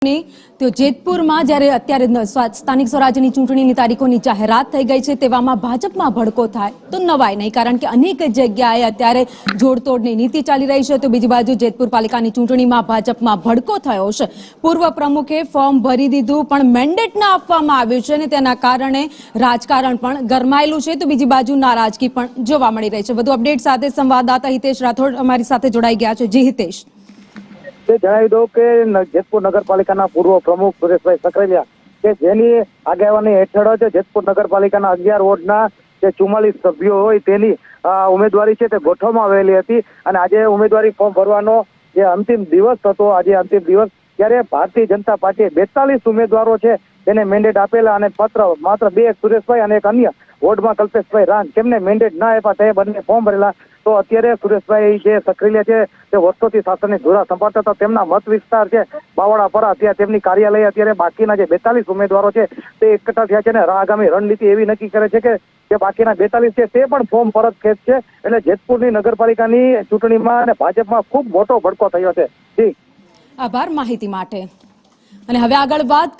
તો જેતપુરમાં જ્યારે અત્યારે સ્થાનિક સ્વરાજ્યની ચૂંટણીની તારીખોની જાહેરાત થઈ ગઈ છે તેવામાં ભાજપમાં ભડકો થાય તો નવાય નહીં, કારણ કે અનેક જગ્યાએ અત્યારે જોડતોડની નીતિ ચાલી રહી છે. તો બીજી બાજુ જેતપુર પાલિકાની ચૂંટણીમાં ભાજપમાં ભડકો થયો છે. પૂર્વ પ્રમુખે ફોર્મ ભરી દીધું પણ મેન્ડેટ ના આપવામાં આવ્યું છે અને તેના કારણે રાજકારણ પણ ગરમાયેલું છે. તો બીજી બાજુ નારાજગી પણ જોવા મળી રહી છે. વધુ અપડેટ સાથે સંવાદદાતા હિતેશ રાઠોડ અમારી સાથે જોડાઈ ગયા છે. જી હિતેશ. જણાવી દઉં કે જેતપુર નગરપાલિકાના પૂર્વ પ્રમુખ સુરેશભાઈ સકરેલિયા કે જેની આગેવાની હેઠળ જ જેતપુર નગરપાલિકાના 11 વોર્ડના જે 44 સભ્યો હોય તેની ઉમેદવારી છે તે ગોઠવવામાં આવેલી હતી અને આજે ઉમેદવારી ફોર્મ ભરવાનો જે અંતિમ દિવસ હતો, આજે અંતિમ દિવસ, ત્યારે ભારતીય જનતા પાર્ટીએ 42 ઉમેદવારો છે તેને મેન્ડેટ આપેલા અને પત્ર માત્ર 2 સુરેશભાઈ અને એક અન્ય વોર્ડમાં કલ્પેશભાઈ રાણ તેમને મેન્ડેટ ના આપ્યા, તે બંને ફોર્મ ભરેલા. તો અત્યારે સુરેશભાઈ જે સક્રિય છે તે વર્ષોથી શાસનની ધુરા સંભાળતા હતા, તેમના મત વિસ્તાર છે બાવળાપરા, ત્યાં તેમની કાર્યાલય અત્યારે બાકીના જે 42 ઉમેદવારો છે તે એકઠા થયા છે અને આગામી રણનીતિ એવી નક્કી કરે છે કે જે બાકીના 42 છે તે પણ ફોર્મ પરત ખેંચશે. એટલે જેતપુરની નગરપાલિકાની ચૂંટણીમાં અને ભાજપમાં ખૂબ મોટો ભડકો થયો છે. જી આભાર માહિતી માટે. અને હવે આગળ વાત